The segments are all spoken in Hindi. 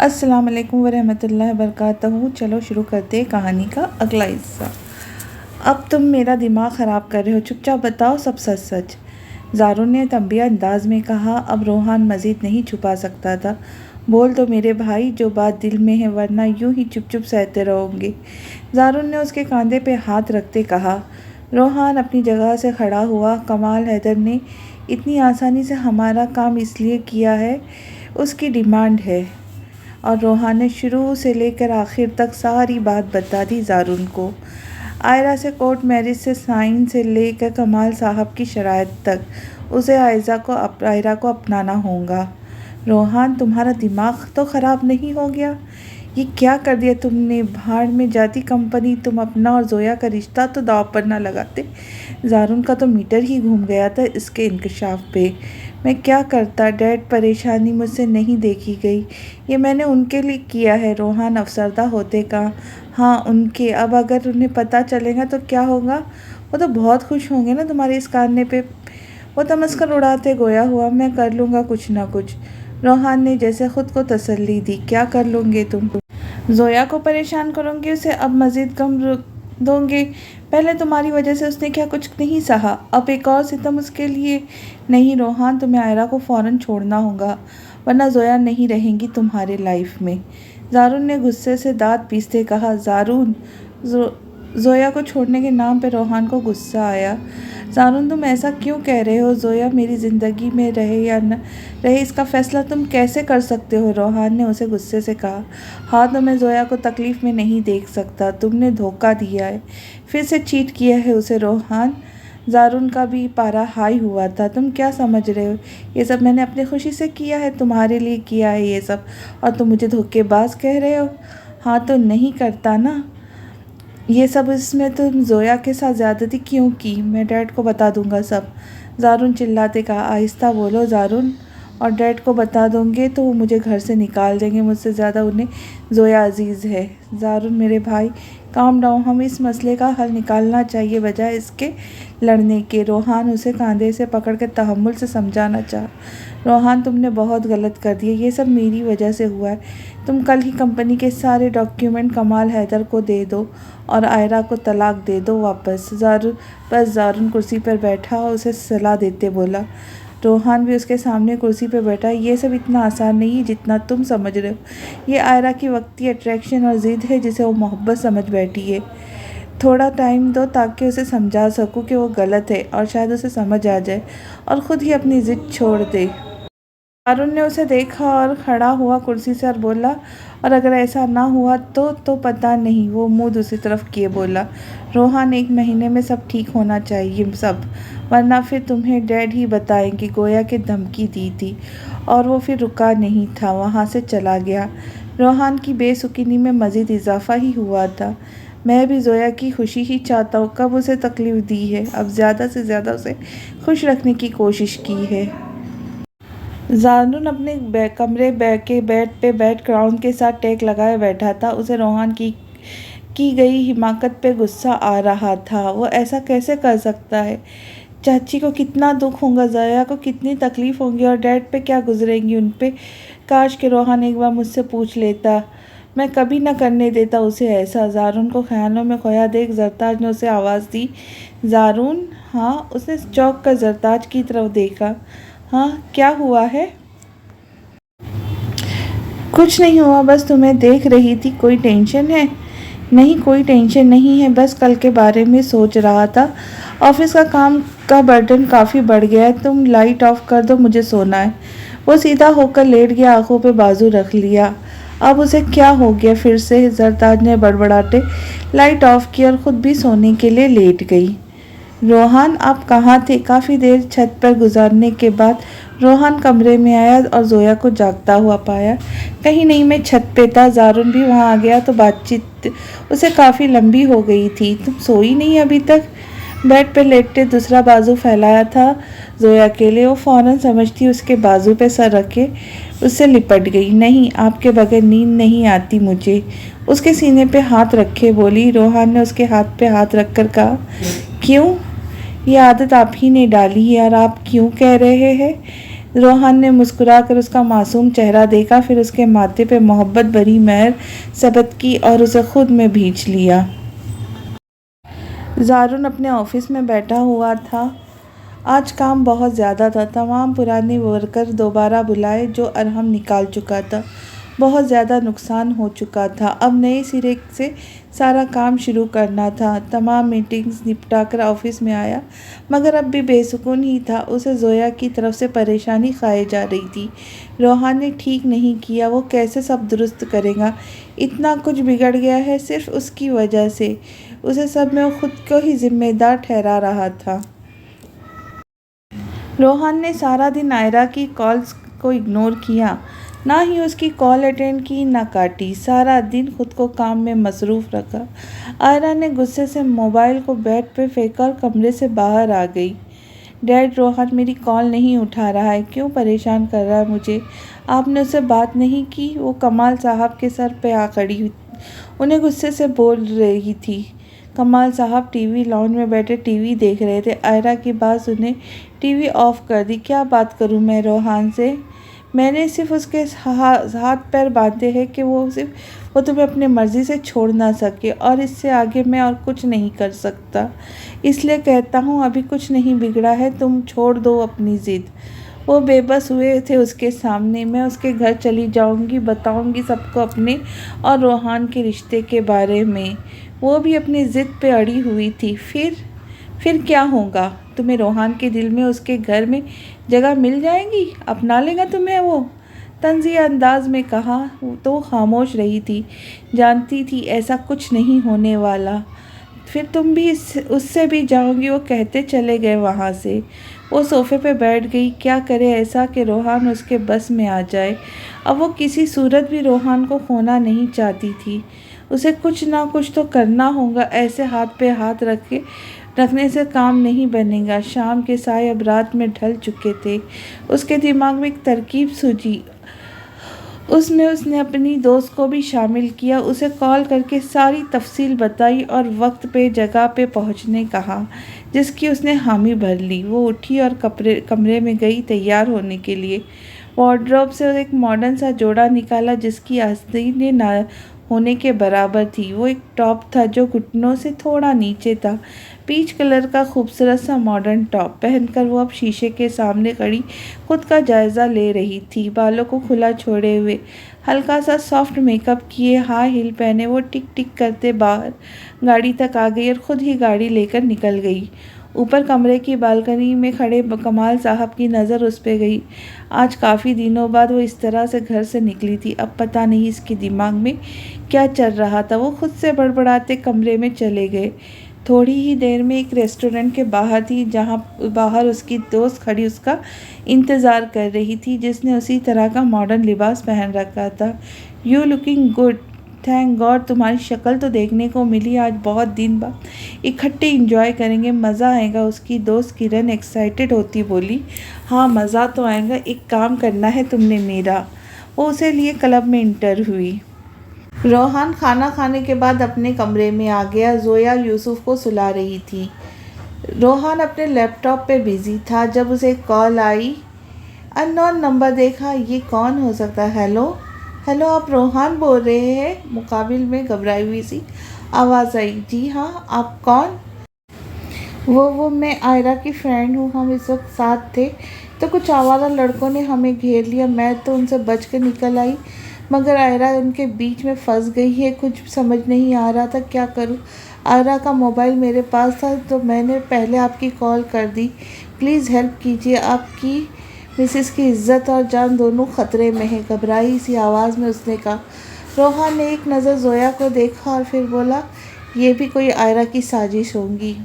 अस्सलाम वालेकुम वरहमतुल्लाहि वबरकातुहू। चलो शुरू करते हैं कहानी का अगला हिस्सा। अब तुम मेरा दिमाग ख़राब कर रहे हो, चुपचाप बताओ सब सच सच। ज़ारून ने तंबिया अंदाज में कहा। अब रोहान मज़ीद नहीं छुपा सकता था। बोल दो मेरे भाई जो बात दिल में है, वरना यूं ही चुप चुप सहते रहोगे। ज़ारून ने उसके कंधे पे हाथ रखते कहा। रोहान अपनी जगह से खड़ा हुआ। कमाल हैदर ने इतनी आसानी से हमारा काम इसलिए किया है, उसकी डिमांड है। और रोहान ने शुरू से लेकर आखिर तक सारी बात बता दी ज़ारून को। आयरा से कोर्ट मैरिज से साइन से लेकर कमाल साहब की शराइत तक उसे आयरा को अपनाना होगा। रोहान, तुम्हारा दिमाग तो ख़राब नहीं हो गया? ये क्या कर दिया तुमने? भाड़ में जाती कंपनी। तुम अपना और जोया का रिश्ता तो दांव पर ना लगाते। ज़ारून का तो मीटर ही घूम गया था इसके इंकशाफ पे। मैं क्या करता? डैड परेशानी मुझसे नहीं देखी गई। ये मैंने उनके लिए किया है। रोहान अफसरदा होते का। हाँ उनके। अब अगर उन्हें पता चलेगा तो क्या होगा? वो तो बहुत खुश होंगे ना तुम्हारे इस कारने पे। वो तमस्कर उड़ाते गोया हुआ। मैं कर लूँगा कुछ ना कुछ। रोहान ने जैसे खुद को तसल्ली दी। क्या कर लोगे तुम? जोया को परेशान करोगे, उसे अब मज़ीद गम दोगे। पहले तुम्हारी वजह से उसने क्या कुछ नहीं सहा, अब एक और सितम उसके लिए। नहीं रोहान, तुम्हें आयरा को फ़ौरन छोड़ना होगा, वरना जोया नहीं रहेंगी तुम्हारे लाइफ में। ज़ारून ने गुस्से से दांत पीसते कहा। ज़ारून, जोया को छोड़ने के नाम पे रोहान को गुस्सा आया। ज़ारून, तुम ऐसा क्यों कह रहे हो? जोया मेरी ज़िंदगी में रहे या न रहे, इसका फ़ैसला तुम कैसे कर सकते हो? रोहान ने उसे गुस्से से कहा। हाँ तो मैं जोया को तकलीफ़ में नहीं देख सकता। तुमने धोखा दिया है, फिर से चीट किया है उसे। रोहान, ज़ारून का भी पारा हाई हुआ था। तुम क्या समझ रहे हो? ये सब मैंने अपनी खुशी से किया है, तुम्हारे लिए किया है ये सब, और तुम मुझे धोखेबाज कह रहे हो? हाँ तो नहीं करता ना ये सब। इसमें तुम जोया के साथ ज़्यादती क्यों की? मैं डैड को बता दूंगा सब। ज़ारून चिल्लाते कहा। आहिस्ता बोलो ज़ारून, और डैड को बता दोगे तो वो मुझे घर से निकाल देंगे। मुझसे ज़्यादा उन्हें जोया अजीज़ है। ज़ारून मेरे भाई, काम डाउन। हम इस मसले का हल निकालना चाहिए बजाय इसके लड़ने के। रोहान उसे कंधे से पकड़ कर तहम्मुल से समझाना चाहा। रोहान, तुमने बहुत गलत कर दिया। ये सब मेरी वजह से हुआ है। तुम कल ही कंपनी के सारे डॉक्यूमेंट कमाल हैदर को दे दो और आयरा को तलाक दे दो वापस। ज़ारून कुर्सी पर बैठा और उसे सलाह देते बोला। रोहान भी उसके सामने कुर्सी पर बैठा। ये सब इतना आसान नहीं है जितना तुम समझ रहे हो। ये आयरा की वक्ती अट्रैक्शन और ज़िद है जिसे वो मोहब्बत समझ बैठी है। थोड़ा टाइम दो ताकि उसे समझा सकूं कि वो गलत है, और शायद उसे समझ आ जाए और ख़ुद ही अपनी ज़िद छोड़ दे। अरुण ने उसे देखा और खड़ा हुआ कुर्सी से और बोला, और अगर ऐसा ना हुआ तो पता नहीं। वो मुंह दूसरी तरफ किए बोला। रोहान, 1 महीने में सब ठीक होना चाहिए सब, वरना फिर तुम्हें डैड ही बताएंगे गोया के धमकी दी थी। और वो फिर रुका नहीं था, वहाँ से चला गया। रोहान की बेसुकीनी में मज़ीद इजाफा ही हुआ था। मैं भी जोया की खुशी ही चाहता हूँ। कब उसे तकलीफ़ दी है? अब ज़्यादा से ज़्यादा उसे खुश रखने की कोशिश की है। ज़ारून अपने कमरे के बेड पे बैठ क्राउन के साथ टेक लगाए बैठा था। उसे रोहान की गई हिमाकत पे गुस्सा आ रहा था। वो ऐसा कैसे कर सकता है? चाची को कितना दुख होगा, ज़ोया को कितनी तकलीफ़ होगी, और डैड पे क्या गुजरेंगी उन पे। काश कि रोहान एक बार मुझसे पूछ लेता। मैं कभी ना करने देता उसे ऐसा। ज़ारून को ख्यालों में खोया देख जरताज ने उसे आवाज़ दी। ज़ारून। हाँ। उसने चौंक कर जरताज की तरफ देखा। हाँ क्या हुआ है? कुछ नहीं हुआ, बस तुम्हें देख रही थी। कोई टेंशन है? नहीं कोई टेंशन नहीं है, बस कल के बारे में सोच रहा था। ऑफिस का काम का बर्डन काफ़ी बढ़ गया है। तुम लाइट ऑफ कर दो, मुझे सोना है। वो सीधा होकर लेट गया, आंखों पे बाजू रख लिया। अब उसे क्या हो गया फिर से? जरताज ने बड़बड़ाते लाइट ऑफ की और ख़ुद भी सोने के लिए लेट गई। रोहान, आप कहाँ थे? काफ़ी देर छत पर गुजारने के बाद रोहान कमरे में आया और जोया को जागता हुआ पाया। कहीं नहीं, मैं छत पे था। ज़ारून भी वहाँ आ गया तो बातचीत उसे काफ़ी लंबी हो गई थी। तुम सोई नहीं अभी तक? बेड पे लेटे दूसरा बाजू फैलाया था जोया के लिए। वो फ़ौरन समझती उसके बाजू पे सर रखे उससे लिपट गई। नहीं, आपके बगैर नींद नहीं आती मुझे। उसके सीने पे हाथ रखे बोली। रोहान ने उसके हाथ पे हाथ रखकर कहा, क्यों? ये आदत आप ही ने डाली है, और आप क्यों कह रहे हैं? रोहान ने मुस्कुराकर उसका मासूम चेहरा देखा, फिर उसके माथे पे मोहब्बत भरी मेहर सबत की और उसे खुद में भींच लिया। ज़ारून अपने ऑफिस में बैठा हुआ था। आज काम बहुत ज़्यादा था। तमाम पुराने वर्कर दोबारा बुलाए जो अरहम निकाल चुका था। बहुत ज़्यादा नुकसान हो चुका था। अब नए सिरे से सारा काम शुरू करना था। तमाम मीटिंग्स निपटाकर ऑफिस में आया, मगर अब भी बेसुकून ही था। उसे ज़ोया की तरफ से परेशानी खाई जा रही थी। रोहान ने ठीक नहीं किया, वो कैसे सब दुरुस्त करेगा? इतना कुछ बिगड़ गया है सिर्फ उसकी वजह से। उसे सब में वो खुद को ही जिम्मेदार ठहरा रहा था। रोहान ने सारा दिन आयरा की कॉल्स को इग्नोर किया, ना ही उसकी कॉल अटेंड की ना काटी। सारा दिन खुद को काम में मसरूफ़ रखा। आयरा ने गुस्से से मोबाइल को बेड पे फेंका और कमरे से बाहर आ गई। डैड, रोहन मेरी कॉल नहीं उठा रहा है, क्यों परेशान कर रहा है मुझे? आपने उससे बात नहीं की? वो कमाल साहब के सर पे आ खड़ी हुई, उन्हें गुस्से से बोल रही थी। कमाल साहब टीवी लॉन्ज में बैठे टीवी देख रहे थे। आयरा की बात सुने टीवी ऑफ कर दी। क्या बात करूं मैं रोहान से? मैंने सिर्फ उसके हाथ पैर बांधे हैं कि वो तुम्हें अपनी मर्ज़ी से छोड़ ना सके, और इससे आगे मैं और कुछ नहीं कर सकता। इसलिए कहता हूँ अभी कुछ नहीं बिगड़ा है, तुम छोड़ दो अपनी ज़िद। वो बेबस हुए थे उसके सामने। मैं उसके घर चली जाऊंगी, बताऊंगी सबको अपने और रोहान के रिश्ते के बारे में। वो भी अपनी ज़िद पे अड़ी हुई थी। फिर क्या होगा? तुम्हें रोहान के दिल में उसके घर में जगह मिल जाएगी? अपना लेगा तुम्हें वो? तंज़िया अंदाज में कहा। तो खामोश रही थी, जानती थी ऐसा कुछ नहीं होने वाला। फिर तुम भी उससे भी जाओगी? वो कहते चले गए वहाँ से। वो सोफे पे बैठ गई। क्या करे ऐसा कि रोहान उसके बस में आ जाए? अब वो किसी सूरत भी रोहान को खोना नहीं चाहती थी। उसे कुछ ना कुछ तो करना होगा। ऐसे हाथ पे हाथ रखने से काम नहीं बनेगा। शाम के साए अब रात में ढल चुके थे। उसके दिमाग में एक तरकीब सूझी। उसमें उसने अपनी दोस्त को भी शामिल किया। उसे कॉल करके सारी तफसील बताई और वक्त पे जगह पे पहुंचने कहा, जिसकी उसने हामी भर ली। वो उठी और कमरे में गई तैयार होने के लिए। वार्डरोब से एक मॉडर्न सा जोड़ा निकाला जिसकी आस्तीनें ना होने के बराबर थी। वो एक टॉप था जो घुटनों से थोड़ा नीचे था। पीच कलर का खूबसूरत सा मॉडर्न टॉप पहनकर वो अब शीशे के सामने खड़ी खुद का जायज़ा ले रही थी। बालों को खुला छोड़े हुए, हल्का सा सॉफ्ट मेकअप किए, हाई हील पहने वो टिक टिक करते बाहर गाड़ी तक आ गई और ख़ुद ही गाड़ी लेकर निकल गई। ऊपर कमरे की बालकनी में खड़े कमाल साहब की नज़र उस पे गई। आज काफ़ी दिनों बाद वो इस तरह से घर से निकली थी। अब पता नहीं इसके दिमाग में क्या चल रहा था। वो खुद से बड़बड़ाते कमरे में चले गए। थोड़ी ही देर में एक रेस्टोरेंट के बाहर थी, जहाँ बाहर उसकी दोस्त खड़ी उसका इंतज़ार कर रही थी, जिसने उसी तरह का मॉडर्न लिबास पहन रखा था। You looking good, thank God तुम्हारी शक्ल तो देखने को मिली। आज बहुत दिन बाद इकट्ठे इंजॉय करेंगे, मज़ा आएगा। उसकी दोस्त किरण एक्साइटेड होती बोली। हाँ मज़ा तो आएगा, एक काम करना है तुमने मेरा। वो उसे लिए क्लब में इंटर हुई। रोहान खाना खाने के बाद अपने कमरे में आ गया। ज़ोया यूसुफ को सुला रही थी। रोहान अपने लैपटॉप पे बिज़ी था जब उसे कॉल आई। अननोन नंबर देखा, ये कौन हो सकता है? हेलो हेलो, आप रोहान बोल रहे हैं? मुकाबिल में घबराई हुई सी आवाज़ आई। जी हाँ, आप कौन? वो मैं आयरा की फ्रेंड हूँ। हम इस वक्त साथ थे तो कुछ आवारा लड़कों ने हमें घेर लिया। मैं तो उनसे बच कर निकल आई, मगर आयरा उनके बीच में फंस गई है। कुछ समझ नहीं आ रहा था क्या करूँ। आयरा का मोबाइल मेरे पास था तो मैंने पहले आपकी कॉल कर दी। प्लीज़ हेल्प कीजिए, आपकी मिसेस की इज्जत और जान दोनों ख़तरे में है। घबराई सी आवाज़ में उसने कहा। रोहान ने एक नज़र ज़ोया को देखा और फिर बोला, ये भी कोई आयरा की साजिश होगी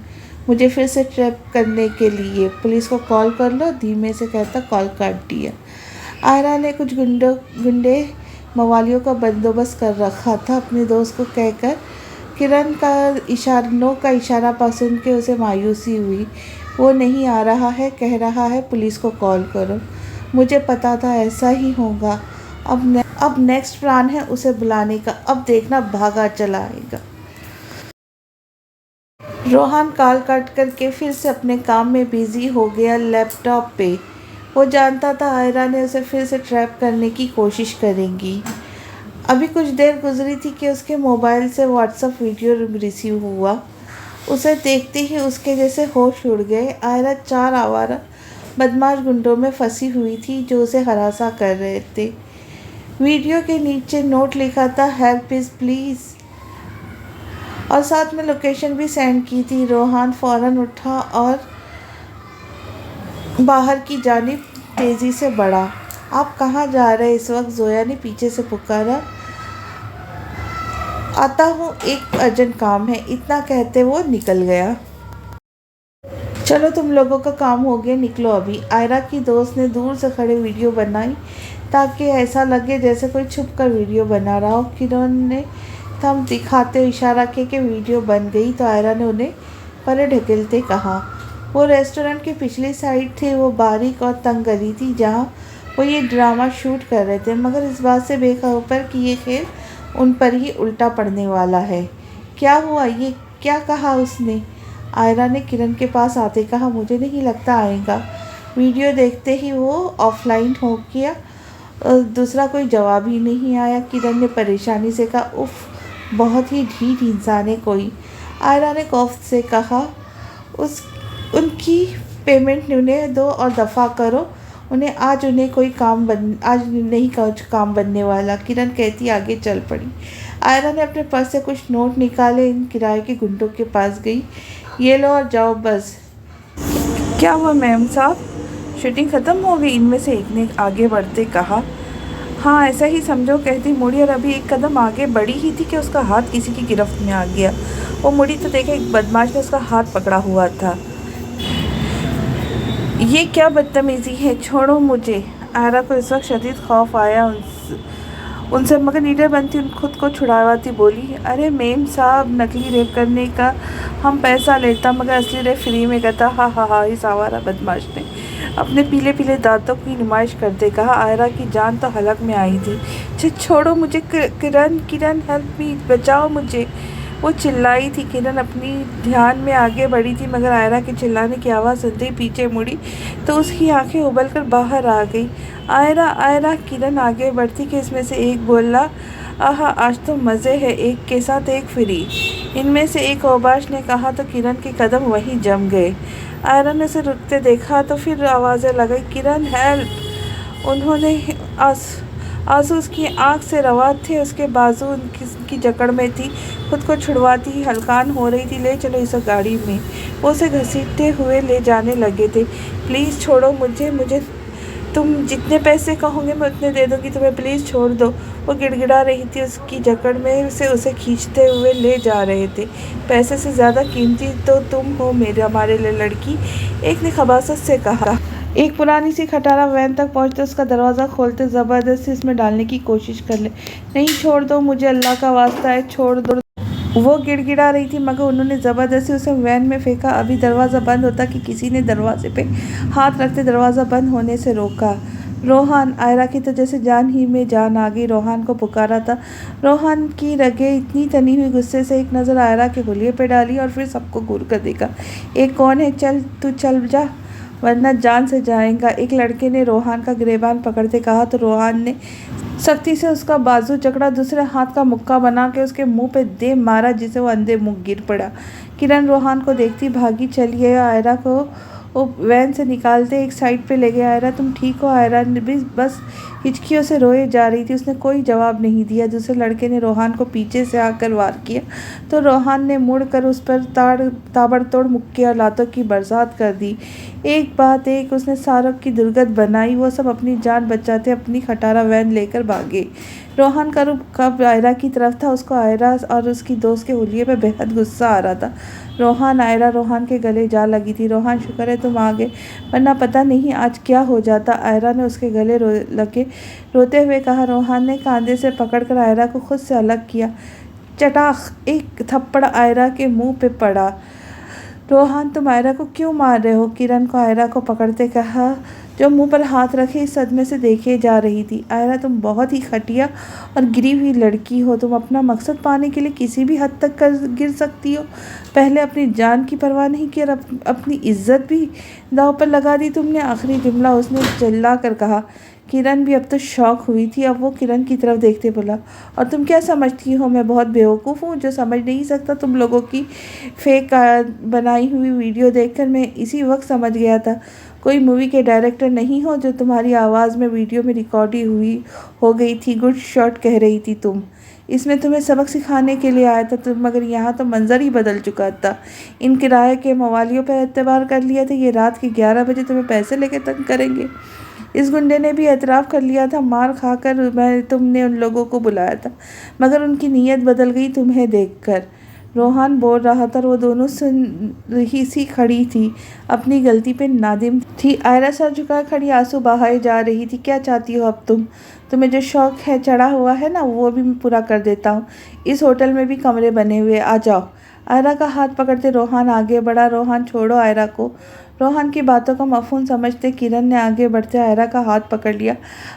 मुझे फिर से ट्रैप करने के लिए। पुलिस को कॉल कर लो, धीमे से कहता कॉल काट दिया। आयरा ने कुछ गुंडे मवालियों का बंदोबस्त कर रखा था। अपने दोस्त को कहकर किरण का नो का इशारा पा सुन के उसे मायूसी हुई। वो नहीं आ रहा है, कह रहा है पुलिस को कॉल करो। मुझे पता था ऐसा ही होगा। अब नेक्स्ट प्लान है उसे बुलाने का। अब देखना भागा चला आएगा। रोहान कॉल काट करके फिर से अपने काम में बिजी हो गया लैपटॉप पे। वो जानता था आयरा ने उसे फिर से ट्रैप करने की कोशिश करेगी। अभी कुछ देर गुजरी थी कि उसके मोबाइल से व्हाट्सएप वीडियो रिसीव हुआ। उसे देखते ही उसके जैसे होश उड़ गए। आयरा 4 आवारा बदमाश गुंडों में फंसी हुई थी जो उसे हरासा कर रहे थे। वीडियो के नीचे नोट लिखा था, हेल्प इज़ प्लीज़, और साथ में लोकेशन भी सेंड की थी। रोहान फ़ौरन उठा और बाहर की जानिब तेज़ी से बढ़ा। आप कहाँ जा रहे इस वक्त? जोया ने पीछे से पुकारा। आता हूँ, एक अर्जेंट काम है, इतना कहते वो निकल गया। चलो तुम लोगों का काम हो गया, निकलो अभी। आयरा की दोस्त ने दूर से खड़े वीडियो बनाई ताकि ऐसा लगे जैसे कोई छुप कर वीडियो बना रहा हो। किरण ने थंब दिखाते हुए इशारा किया कि वीडियो बन गई तो आयरा ने उन्हें परे ढकेलते कहा। वो रेस्टोरेंट की पिछली साइड थी। वो बारीक और तंग गली थी जहाँ वो ये ड्रामा शूट कर रहे थे, मगर इस बात से बेखबर कि ये खेल उन पर ही उल्टा पड़ने वाला है। क्या हुआ? ये क्या कहा उसने? आयरा ने किरण के पास आते कहा, मुझे नहीं लगता आएगा। वीडियो देखते ही वो ऑफलाइन हो गया। दूसरा कोई जवाब ही नहीं आया। किरण ने परेशानी से कहा, उफ, बहुत ही ढीठ इंसान है कोई। आयरा ने खौफ से कहा, उनकी पेमेंट उन्हें दो और दफ़ा करो उन्हें। आज नहीं कुछ काम बनने वाला। किरण कहती आगे चल पड़ी। आयरा ने अपने पर्स से कुछ नोट निकाले। इन किराए के गुंडों के पास गई। ये लो और जाओ बस। क्या हुआ मैम साहब, शूटिंग ख़त्म हो गई? इनमें से एक ने आगे बढ़ते कहा। हाँ ऐसा ही समझो, कहती मुड़ी और अभी एक कदम आगे बढ़ी ही थी कि उसका हाथ किसी की गिरफ्त में आ गया। वो मुड़ी तो देखा एक बदमाश ने उसका हाथ पकड़ा हुआ था। ये क्या बदतमीज़ी है, छोड़ो मुझे। आयरा को इस वक्त शदीद खौफ आया उनसे, मगर नीडर बनती खुद को छुड़ावाती बोली, अरे मेम साहब, नकली रेप करने का हम पैसा लेता मगर असली रेप फ्री में करता। हा हा हा। इस आवारा बदमाश ने अपने पीले पीले दांतों की नुमाइश करते कहा। आयरा की जान तो हलक में आई थी। छोड़ो मुझे किरण, किरण हेल्प मी, बचाओ मुझे, वो चिल्लाई थी। किरण अपनी ध्यान में आगे बढ़ी थी मगर आयरा के चिल्लाने की आवाज़ सुनते ही पीछे मुड़ी तो उसकी आंखें उबल कर बाहर आ गई। आयरा, आयरा। किरण आगे बढ़ती कि इसमें से एक बोला, आहा, आज तो मज़े है, एक के साथ एक फ्री। इनमें से एक औबाश ने कहा तो किरण के कदम वहीं जम गए। आयरा ने उसे रुकते देखा तो फिर आवाज़ें लगाई, किरण हेल्प। उन्होंने आंसू उसकी आँख से रवा थे। उसके बाजू उनकी जकड़ में थी। खुद को छुड़वाती ही हलकान हो रही थी। ले चलो इस गाड़ी में। वो उसे घसीटते हुए ले जाने लगे थे। प्लीज़ छोड़ो मुझे तुम जितने पैसे कहोगे मैं उतने दे दूँगी तुम्हें, प्लीज़ छोड़ दो। वो गिड़गिड़ा रही थी। उसकी जकड़ में से उसे खींचते हुए ले जा रहे थे। पैसे से ज़्यादा कीमती तो तुम हो हमारे लिए लड़की, एक ने खबासत से कहा। एक पुरानी सी खटारा वैन तक पहुंचते उसका दरवाज़ा खोलते ज़बरदस्ती इसमें डालने की कोशिश कर ले। नहीं, छोड़ दो मुझे, अल्लाह का वास्ता है, छोड़ दो। वो गिड़गिड़ा रही थी मगर उन्होंने ज़बरदस्ती उसे वैन में फेंका। अभी दरवाज़ा बंद होता कि किसी ने दरवाजे पे हाथ रखते दरवाज़ा बंद होने से रोका। रोहान। आयरा की तो जैसे जान ही में जान आ गई। रोहान को पुकारा था। रोहान की रगें इतनी तनी हुई गुस्से से एक नज़र आयरा के हुलिये पे डाली और फिर सबको घूर कर देखा। एक कौन है? चल तू चल जा वरना जान से जाएगा। एक लड़के ने रोहान का गिरेबान पकड़ते कहा तो रोहान ने सख्ती से उसका बाजू जकड़ा, दूसरे हाथ का मुक्का बना के उसके मुंह पे दे मारा जिसे वो अंधे मुंह गिर पड़ा। किरण रोहान को देखती भागी चली गई। आयरा को वो वैन से निकालते एक साइड पे ले गया। आयरा, तुम ठीक हो? आयरा ने भी बस हिचकियों से रोए जा रही थी। उसने कोई जवाब नहीं दिया। दूसरे लड़के ने रोहान को पीछे से आकर वार किया तो रोहान ने मुड़कर उस पर ताबड़तोड़ मुक्के और लातों की बरसात कर दी। एक बात एक उसने सारक की दुर्गत बनाई। वो सब अपनी जान बचाते अपनी खटारा वैन लेकर भागे। रोहान का रुख कब आयरा की तरफ था। उसको आयरा और उसकी दोस्त के हुलिये पे बेहद गुस्सा आ रहा था। आयरा रोहान के गले जा लगी थी। रोहान, शुक्र है तुम आ गए, वरना पता नहीं आज क्या हो जाता। आयरा ने उसके गले लगे रोते हुए कहा। रोहान ने कांधे से पकड़कर आयरा को खुद से अलग किया। चटाख, एक थप्पड़ आयरा के मुंह पे पड़ा। रोहान, तुम आयरा को क्यों मार रहे हो? किरण को आयरा को पकड़ते कहा। जो मुंह पर हाथ रखे इस सदमे से देखे जा रही थी। आयरा, तुम बहुत ही घटिया और गिरी हुई लड़की हो। तुम अपना मकसद पाने के लिए किसी भी हद तक गिर सकती हो। पहले अपनी जान की परवाह नहीं की और अपनी इज्जत भी दांव पर लगा दी तुमने। आखिरी जुमला उसने चिल्ला कर कहा। किरण भी अब तो शौक हुई थी। अब वो किरण की तरफ देखते बोला, और तुम क्या समझती हो मैं बहुत बेवकूफ़ हूँ जो समझ नहीं सकता? तुम लोगों की फेक बनाई हुई वीडियो देखकर मैं इसी वक्त समझ गया था। कोई मूवी के डायरेक्टर नहीं हो जो तुम्हारी आवाज़ में वीडियो में रिकॉर्ड हुई हो गई थी। गुड शॉट कह रही थी तुम। इसमें तुम्हें सबक सिखाने के लिए आया था तुम, मगर यहाँ तो मंजर ही बदल चुका था। इन किराए के मवालियों पर एतबार कर लिया था। ये रात के 11 बजे तुम्हें पैसे लेके तंग करेंगे। इस गुंडे ने भी एतराफ़ कर लिया था, मार खाकर तुमने उन लोगों को बुलाया था, मगर उनकी नीयत बदल गई तुम्हें देखकर। रोहान बोल रहा था और वो दोनों सुन रही सी खड़ी थी, अपनी गलती पे नादिम थी। आयरा सर झुकाए खड़ी आंसू बहाए जा रही थी। क्या चाहती हो अब तुम? तुम्हें जो शौक है चढ़ा हुआ है ना, वो भी मैं पूरा कर देता हूँ। इस होटल में भी कमरे बने हुए, आ जाओ। आयरा का हाथ पकड़ते रोहान आगे बढ़ा। रोहान, छोड़ो आयरा को। रोहान की बातों का मफ़हूम समझते किरण ने आगे बढ़ते आयरा का हाथ पकड़ लिया।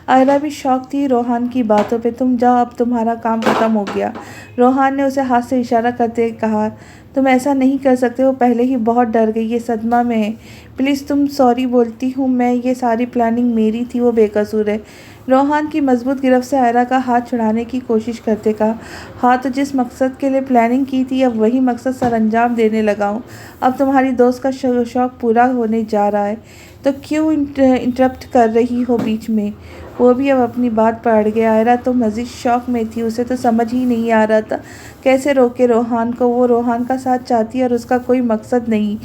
आयरा भी शौक थी रोहान की बातों पे। तुम जाओ, अब तुम्हारा काम ख़त्म हो गया। रोहान ने उसे हाथ से इशारा करते कहा, तुम ऐसा नहीं कर सकते। वो पहले ही बहुत डर गई, ये सदमा में है। प्लीज़ तुम सॉरी बोलती हूँ मैं, ये सारी प्लानिंग मेरी थी, वो बेकसूर है। रोहान की मजबूत गिरफ्त से आयरा का हाथ छुड़ाने की कोशिश करते कहा, हाँ तो जिस मकसद के लिए प्लानिंग की थी अब वही मकसद सर अंजाम देने लगा हूँ। अब तुम्हारी दोस्त का शौक पूरा होने जा रहा है, तो क्यों इंटरप्ट कर रही हो बीच में? वो भी अब अपनी बात पर अड़ गया। आयरा तो मज़ीद शौक में थी, उसे तो समझ ही नहीं आ रहा था कैसे रोके रोहान को। वो रोहान का साथ चाहती है और उसका कोई मकसद नहीं।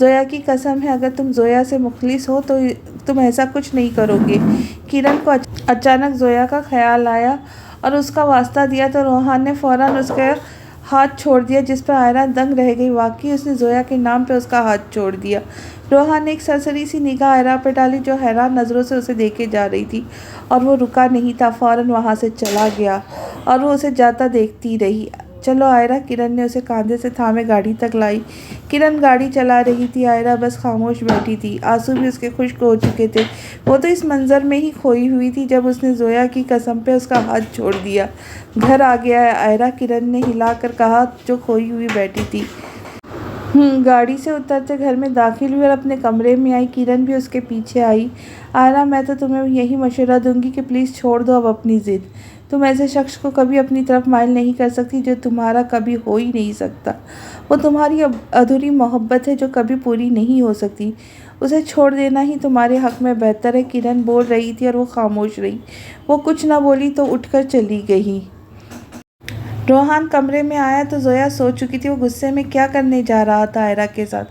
जोया की कसम है, अगर तुम जोया से मुखलिस हो तो तुम ऐसा कुछ नहीं करोगे। किरण को अचानक जोया का ख्याल आया और उसका वास्ता दिया तो रोहान ने फ़ौरन उसका हाथ छोड़ दिया, जिस पर आयरा दंग रह गई। वाकई उसने जोया के नाम पे उसका हाथ छोड़ दिया। रोहान ने एक सरसरी सी निगाह आयरा पर डाली जो हैरान नज़रों से उसे देखे जा रही थी, और वो रुका नहीं था, फ़ौरन वहाँ से चला गया और वो उसे जाता देखती रही। चलो आयरा, किरण ने उसे कांधे से थामे गाड़ी तक लाई। किरण गाड़ी चला रही थी, आयरा बस खामोश बैठी थी। आंसू भी उसके खुश्क हो चुके थे। वो तो इस मंजर में ही खोई हुई थी जब उसने जोया की कसम पे उसका हाथ छोड़ दिया। घर आ गया है आयरा, किरण ने हिलाकर कहा जो खोई हुई बैठी थी। गाड़ी से उतरते घर में दाखिल हुई और अपने कमरे में आई। किरण भी उसके पीछे आई। आयरा, मैं तो तुम्हें यही मशवरा दूंगी कि प्लीज़ छोड़ दो अब अपनी ज़िद। तुम ऐसे शख्स को कभी अपनी तरफ माइल नहीं कर सकती जो तुम्हारा कभी हो ही नहीं सकता। वो तुम्हारी अधूरी मोहब्बत है जो कभी पूरी नहीं हो सकती। उसे छोड़ देना ही तुम्हारे हक़ में बेहतर है। किरण बोल रही थी और वो खामोश रही। वो कुछ ना बोली तो उठकर चली गई। रोहान कमरे में आया तो जोया सो चुकी थी। वो गुस्से में क्या करने जा रहा था आयरा के साथ?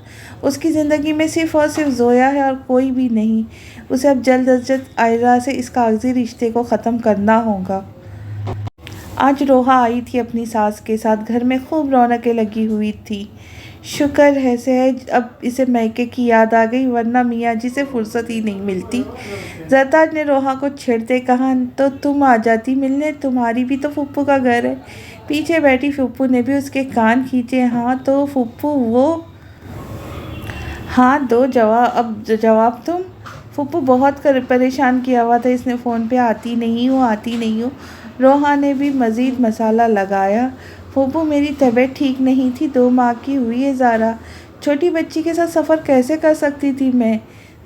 उसकी ज़िंदगी में सिर्फ़ और सिर्फ जोया है और कोई भी नहीं। उसे अब जल्द अज जल्द आयरा से इस कागजी रिश्ते को ख़त्म करना होगा। आज रोहा आई थी अपनी सास के साथ। घर में खूब रौनकें लगी हुई थी। शुक्र है सहज अब इसे मैके की याद आ गई, वरना मियाँ जी से फुर्सत ही नहीं मिलती। जरताज ने रोहा को छेड़ते कहा, तो तुम आ जाती मिलने, तुम्हारी भी तो फुप्पू का घर है। पीछे बैठी फुप्पू ने भी उसके कान खींचे। हाँ तो फुप्पू वो, हाँ दो जवाब, अब जवाब तुम। फुप्पू बहुत परेशान किया हुआ था इसने फ़ोन पे, आती नहीं हूँ आती नहीं हूँ। रोहा ने भी मज़ीद मसाला लगाया। फुप्पू मेरी तबीयत ठीक नहीं थी, 2 माह की हुई है ज़ारा, छोटी बच्ची के साथ सफ़र कैसे कर सकती थी मैं?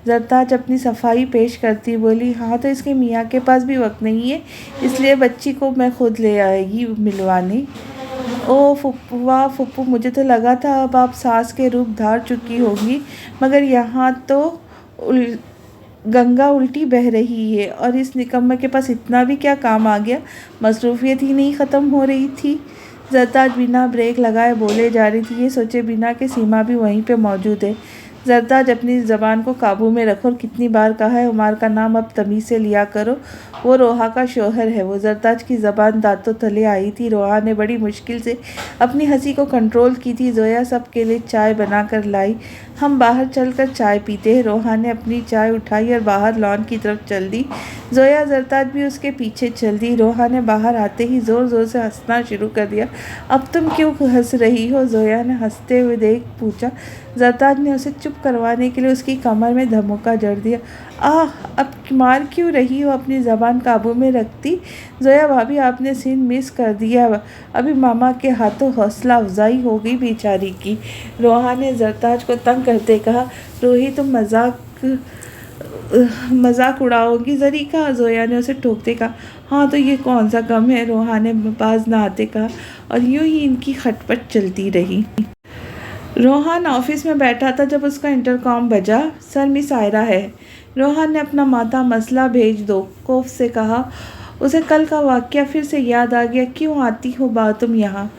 जरताज अपनी सफाई पेश करती बोली, हाँ तो इसके मियाँ के पास भी वक्त नहीं है, इसलिए बच्ची को मैं खुद ले आएगी मिलवाने। ओ फुप्पू, वाह फुप्पू, मुझे तो लगा था अब आप सास के रूप धार चुकी होगी, मगर यहाँ तो गंगा उल्टी बह रही है। और इस निकम्मे के पास इतना भी क्या काम आ गया? मसरूफियत ही नहीं ख़त्म हो रही थी। जरताज बिना ब्रेक लगाए बोले जा रही थी, ये सोचे बिना के सीमा भी वहीं पे मौजूद है। जरताज, अपनी ज़बान को काबू में रखो। और कितनी बार कहा है उमार का नाम अब तमीज़ से लिया करो। वो रोहा का शौहर है। वो जरताज की ज़बान दांतों तले आई थी। रोहा ने बड़ी मुश्किल से अपनी हंसी को कंट्रोल की थी। जोया सबके लिए चाय बनाकर लाई। हम बाहर चलकर चाय पीते हैं। रोहा ने अपनी चाय उठाई और बाहर लॉन की तरफ चल दी। जोया जरताज भी उसके पीछे चल दी। रोहा ने बाहर आते ही ज़ोर ज़ोर से हंसना शुरू कर दिया। अब तुम क्यों हंस रही हो? जोया ने हंसते हुए देख पूछा। जरताज ने उसे चुप करवाने के लिए उसकी कमर में धमोका जड़ दिया। आह, अब मार क्यों रही हो? अपनी ज़बान काबू में रखती। जोया भाभी, आपने सीन मिस कर दिया। अभी मामा के हाथों हौसला अफजाई हो गई बेचारी की। रोहा ने जरताज को तंग करते कहा। रूही, तुम मजाक उड़ाओगी जरीका? जोया ने उसे टोकते कहा। हाँ तो ये कौन सा गम है? रोहा ने बाज न आते कहा। और यूं ही इनकी खटपट चलती रही। रोहन ऑफिस में बैठा था जब उसका इंटरकॉम बजा। सर, मिस आयरा है। रोहन ने अपना माथा मसला भेज दो, खौफ से कहा। उसे कल का वाकया फिर से याद आ गया। क्यों आती हो तुम यहाँ?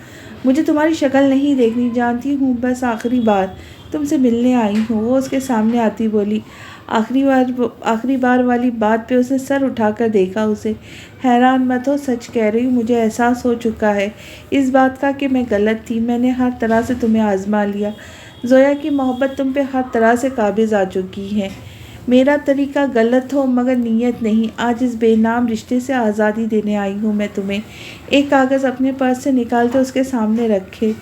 मुझे तुम्हारी शक्ल नहीं देखनी, जानती हूँ, बस आखिरी बार तुमसे मिलने आई हूँ। वो उसके सामने आती बोली। आखिरी बार वाली बात पे उसने सर उठाकर देखा उसे। हैरान मत हो, सच कह रही हूँ, मुझे एहसास हो चुका है इस बात का कि मैं गलत थी। मैंने हर तरह से तुम्हें आजमा लिया। जोया की मोहब्बत तुम पे हर तरह से काबिज आ चुकी है। मेरा तरीका गलत हो मगर नीयत नहीं। आज इस बेनाम रिश्ते से आज़ादी देने आई हूँ मैं तुम्हें। एक कागज़ अपने पर्स से निकालते उसके सामने रखे।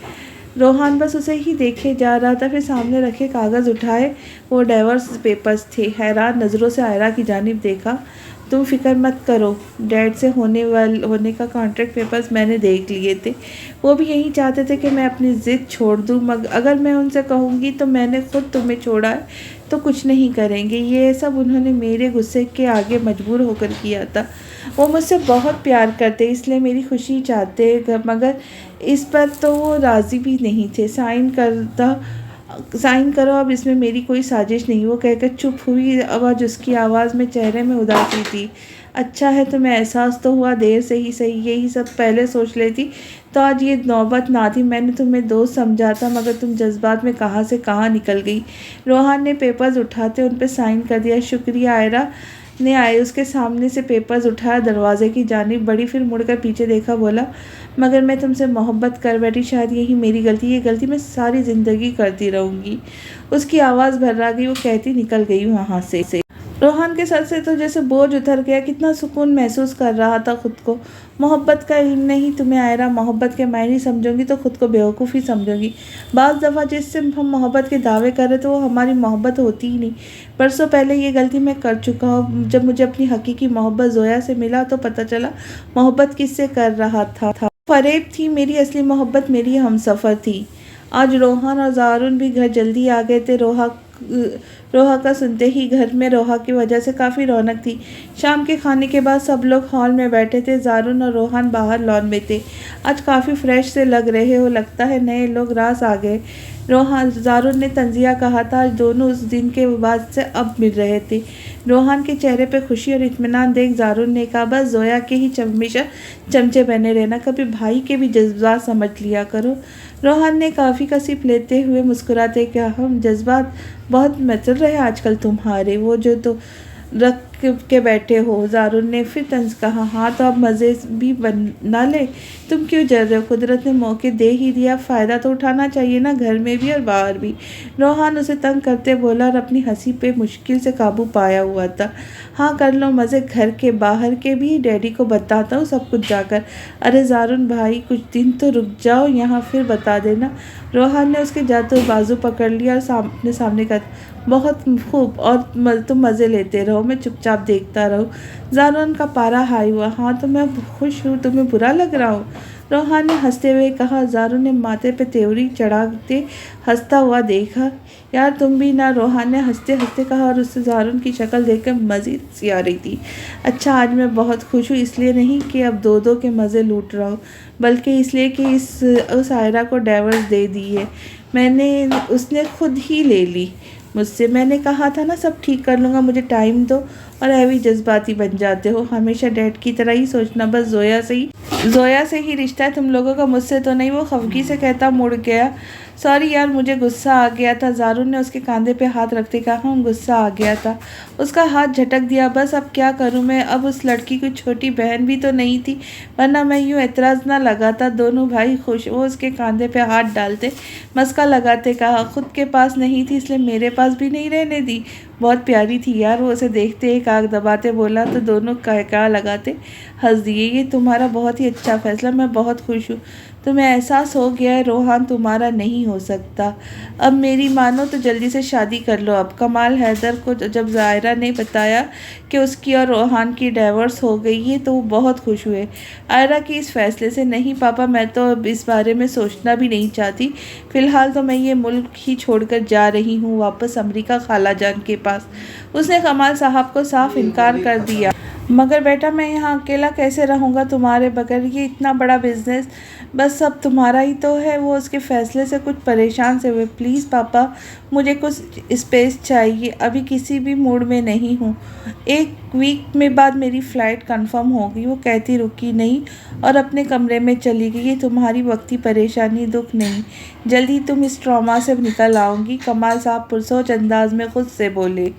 रोहन बस उसे ही देखे जा रहा था। फिर सामने रखे कागज़ उठाए। वो डाइवोर्स पेपर्स थे। हैरान नज़रों से आयरा की जानिब देखा। तुम फिक्र मत करो, डैड से होने का कॉन्ट्रैक्ट पेपर्स मैंने देख लिए थे। वो भी यही चाहते थे कि मैं अपनी ज़िद छोड़ दूँ, मगर अगर मैं उनसे कहूँगी तो मैंने खुद तुम्हें छोड़ा है तो कुछ नहीं करेंगे। ये सब उन्होंने मेरे गुस्से के आगे मजबूर होकर किया था। वो मुझसे बहुत प्यार करते, इसलिए मेरी खुशी चाहते, मगर इस पर तो वो राज़ी भी नहीं थे। साइन करो, अब इसमें मेरी कोई साजिश नहीं। वो कहकर चुप हुई। अब आज उसकी आवाज़ में, चेहरे में उदासी थी। अच्छा है, तुम्हें एहसास तो हुआ, देर से ही सही। यही सब पहले सोच लेती तो आज ये नौबत ना थी। मैंने तुम्हें दोस्त समझा था मगर तुम जज्बात में कहाँ से कहाँ निकल गई। रोहन ने पेपर्स उठाते उन पर साइन कर दिया। शुक्रिया। आयरा ने आए उसके सामने से पेपर्स उठाया, दरवाजे की जानिब बढ़ी, फिर मुड़कर पीछे देखा, बोला, मगर मैं तुमसे मोहब्बत कर बैठी। शायद यही मेरी गलती। ये गलती मैं सारी ज़िंदगी करती रहूँगी। उसकी आवाज़ भर्रा गई। वो कहती निकल गई वहाँ से। रोहन के सर से तो जैसे बोझ उतर गया। कितना सुकून महसूस कर रहा था खुद को। मोहब्बत का इल्म नहीं तुम्हें आयरा। मोहब्बत के मायने समझोगी तो खुद को बेवकूफ़ी समझोगी। बाज़ दफ़ा जिससे हम मोहब्बत के दावे कर रहे थे वो हमारी मोहब्बत होती ही नहीं। बरसों पहले ये गलती मैं कर चुका हूँ। जब मुझे अपनी हकीकी मोहब्बत जोया से मिला तो पता चला मोहब्बत किससे कर रहा था। फरेब थी। मेरी असली मोहब्बत मेरी हमसफ़र थी। आज रोहन और जारून भी घर जल्दी आ गए थे। रोहा का सुनते ही घर में रोहा की वजह से काफ़ी रौनक थी। शाम के खाने के बाद सब लोग हॉल में बैठे थे। जारून और रोहन बाहर लॉन में थे। आज काफ़ी फ्रेश से लग रहे हो, लगता है नए लोग रास आ गए। जारून ने तंजिया कहा था। आज दोनों उस दिन के बाद से अब मिल रहे थे। रोहन के चेहरे पे खुशी और इत्मीनान देख जारून ने कहा, बस जोया के ही हमेशा चमचे बने रहना, कभी भाई के भी जज्बात समझ लिया करो। रोहन ने काफ़ी का सिप लेते हुए मुस्कुराते कहा, हम जज्बात बहुत मचल रहे आजकल तुम्हारे, वो जो तो रख के बैठे हो। जारून ने फिर तंज कहा, हाँ तो अब मज़े भी बना ले। तुम क्यों जल रहे हो? कुदरत ने मौके दे ही दिया, फ़ायदा तो उठाना चाहिए ना, घर में भी और बाहर भी। रोहन उसे तंग करते बोला और अपनी हंसी पे मुश्किल से काबू पाया हुआ था। हाँ कर लो मज़े, घर के बाहर के भी। डैडी को बताता हूँ सब कुछ जाकर। अरे जारून भाई, कुछ दिन तो रुक जाओ यहाँ, फिर बता देना। रोहन ने उसके जाते बाजू पकड़ लिया और सामने का, बहुत खूब, और तुम मज़े लेते रहो, मैं चुपचाप देखता रहूँ। जारून का पारा हाई हुआ। हाँ तो मैं खुश हूँ, तुम्हें बुरा लग रहा हूँ? रोहन ने हंसते हुए कहा। जारून ने माथे पे तेवरी चढ़ाते हंसता हुआ देखा। यार तुम भी ना, रोहन ने हंसते हंसते कहा और उससे जारून की शक्ल देखकर मज़ीद हंसी आ रही थी। अच्छा, आज मैं बहुत खुश हूँ, इसलिए नहीं कि अब दो के मज़े लूट रहा हूँ, बल्कि इसलिए कि उस आयरा को डाइवोर्स दे दी है उसने खुद ही ले ली मुझसे। मैंने कहा था ना सब ठीक कर लूँगा, मुझे टाइम दो। और ऐवी जज्बाती बन जाते हो, हमेशा डैड की तरह ही सोचना। बस जोया से ही रिश्ता है तुम लोगों का, मुझसे तो नहीं। वो खफगी से कहता मुड़ गया। सॉरी यार, मुझे गुस्सा आ गया था। ज़ारून ने उसके कंधे पे हाथ रखते कहा, गुस्सा आ गया था। उसका हाथ झटक दिया। बस अब क्या करूं मैं, अब उस लड़की की छोटी बहन भी तो नहीं थी, वरना मैं यूँ एतराज़ ना लगाता। दोनों भाई खुश। वो उसके कंधे पे हाथ डालते मस्का लगाते कहा, खुद के पास नहीं थी इसलिए मेरे पास भी नहीं रहने दी। बहुत प्यारी थी यार। वो उसे देखते एक आँख दबाते बोला तो दोनों कह लगाते हंस दिए। ये तुम्हारा बहुत ही अच्छा फैसला, मैं बहुत खुश हूँ। तुम्हें एहसास हो गया है रोहान तुम्हारा नहीं हो सकता। अब मेरी मानो तो जल्दी से शादी कर लो अब। कमाल हैदर को जब ज़ायरा ने बताया कि उसकी और रोहान की डाइवोर्स हो गई है तो वो बहुत खुश हुए आयरा की इस फैसले से। नहीं पापा, मैं तो अब इस बारे में सोचना भी नहीं चाहती। फ़िलहाल तो मैं ये मुल्क ही छोड़कर जा रही हूँ वापस अमेरिका खाला जान के पास। उसने कमाल साहब को साफ इनकार कर दिया। मगर बेटा, मैं यहाँ अकेला कैसे रहूँगा तुम्हारे बगैर? ये इतना बड़ा बिजनेस बस सब तुम्हारा ही तो है। वो उसके फैसले से कुछ परेशान से हुए। प्लीज़ पापा, मुझे कुछ स्पेस चाहिए, अभी किसी भी मूड में नहीं हूँ। 1 वीक में बाद मेरी फ़्लाइट कंफर्म होगी। वो कहती रुकी नहीं और अपने कमरे में चली गई। ये तुम्हारी वक्ती परेशानी, दुख नहीं। जल्द ही तुम इस ट्रॉमा से निकल आओगी, कमाल साहब पुरसोच अंदाज में खुद से बोले।